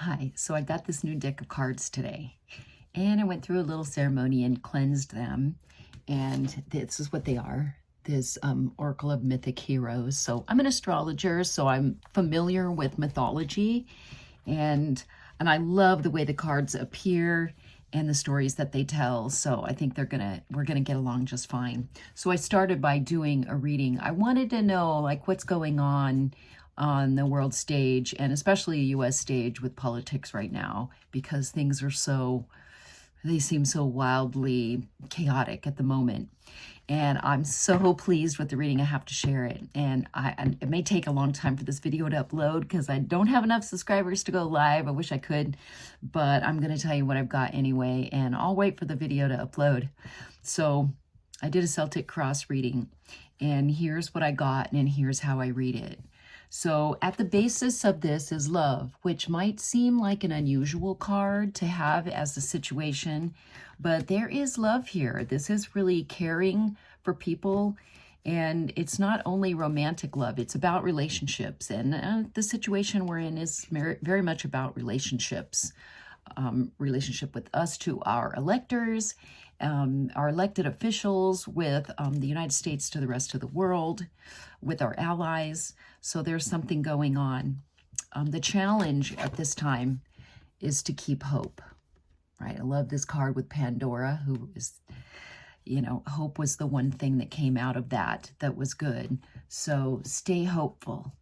Hi, so I got this new deck of cards today, and I went through a little ceremony and cleansed them, and this is what they are. This Oracle of Mythic Heroes. So I'm an astrologer, so I'm familiar with mythology, and I love the way the cards appear and the stories that they tell. So I think we're gonna get along just fine. So I started by doing a reading. I wanted to know like what's going on the world stage, and especially US stage with politics right now, because they seem so wildly chaotic at the moment. And I'm so pleased with the reading, I have to share it. And it may take a long time for this video to upload because I don't have enough subscribers to go live. I wish I could, but I'm going to tell you what I've got anyway, and I'll wait for the video to upload. So I did a Celtic cross reading, and here's what I got, and here's how I read it. So at the basis of this is love, which might seem like an unusual card to have as a situation, but there is love here. This is really caring for people, and it's not only romantic love, it's about relationships. And the situation we're in is very much about relationships. Relationship with us to our electors, our elected officials, with the United States to the rest of the world, with our allies. So there's something going on. The challenge at this time is to keep hope, right? I love this card with Pandora, who is, hope was the one thing that came out of that was good. So stay hopeful.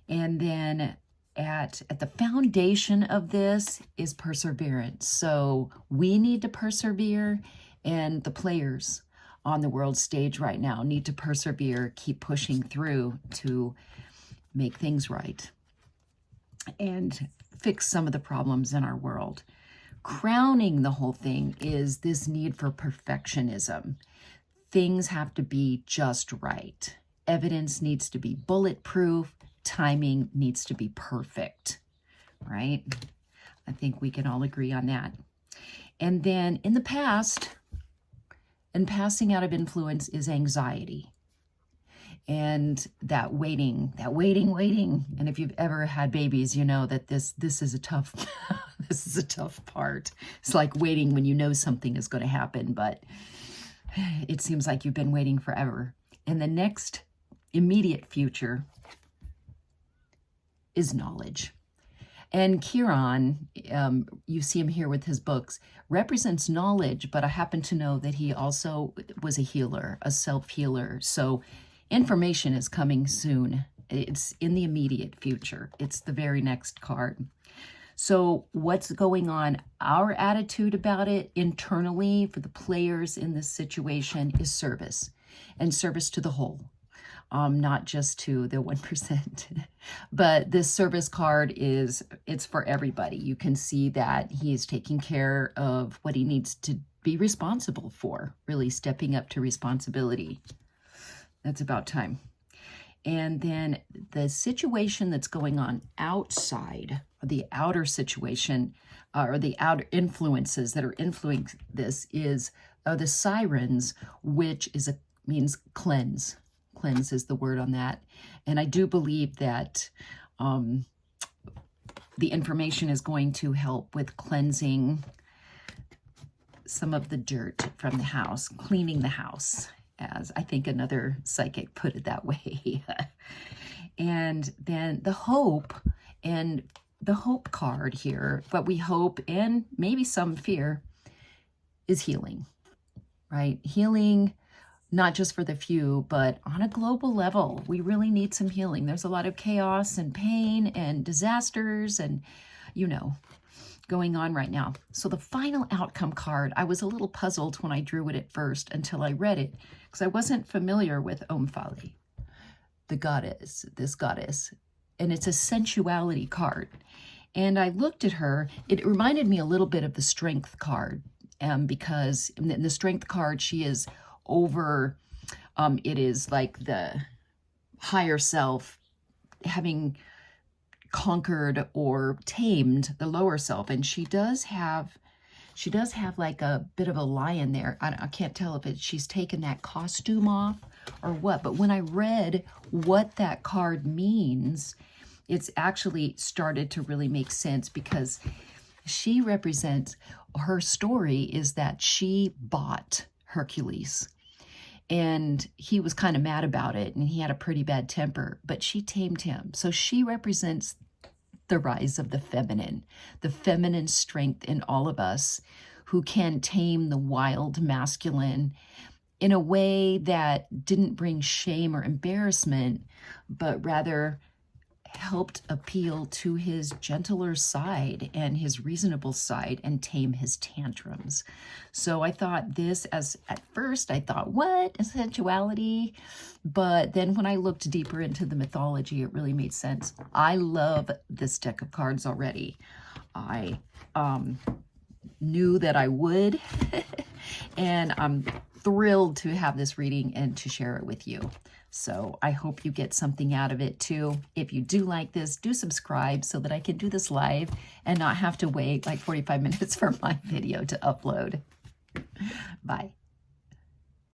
And then at the foundation of this is perseverance. So we need to persevere, and the players on the world stage right now need to persevere, keep pushing through to make things right and fix some of the problems in our world. Crowning the whole thing is this need for perfectionism. Things have to be just right. Evidence needs to be bulletproof. Timing needs to be perfect, right? I think we can all agree on that. And then in the past, and passing out of influence is anxiety. And that waiting. And if you've ever had babies, you know that this is a tough, this is a tough part. It's like waiting when you know something is going to happen, but it seems like you've been waiting forever. And the next immediate future is knowledge. And Chiron, you see him here with his books, represents knowledge, but I happen to know that he also was a healer, a self-healer. So information is coming soon. It's in the immediate future. It's the very next card. So what's going on? Our attitude about it internally for the players in this situation is service, and service to the whole. Not just to the 1%, but this service card it's for everybody. You can see that he's taking care of what he needs to be responsible for, really stepping up to responsibility. That's about time. And then the situation that's going on outside, the outer situation, or the outer influences that are influencing this is the sirens, which means cleanse. Cleanse is the word on that. And I do believe that the information is going to help with cleansing some of the dirt from the house, cleaning the house, as I think another psychic put it that way. And then the hope, and the hope card here, what we hope and maybe some fear is healing, right? Healing, not just for the few, but on a global level. We really need some healing. There's a lot of chaos and pain and disasters and, going on right now. So the final outcome card, I was a little puzzled when I drew it at first until I read it, because I wasn't familiar with Omphale, the goddess, this goddess, and it's a sensuality card. And I looked at her, it reminded me a little bit of the strength card, because in the strength card, she is over, it is like the higher self having conquered or tamed the lower self. And she does have like a bit of a lion there. I can't tell if she's taken that costume off or what, but when I read what that card means, it's actually started to really make sense, because she represents, her story is that she bought Hercules. And he was kind of mad about it, and he had a pretty bad temper, but she tamed him. So she represents the rise of the feminine strength in all of us, who can tame the wild masculine in a way that didn't bring shame or embarrassment, but rather helped appeal to his gentler side and his reasonable side and tame his tantrums. So I thought this, as at first I thought, what, sensuality? But then when I looked deeper into the mythology, it really made sense. I love this deck of cards already. I knew that I would, and I'm thrilled to have this reading and to share it with you. So I hope you get something out of it too. If you do like this, do subscribe so that I can do this live and not have to wait like 45 minutes for my video to upload. Bye.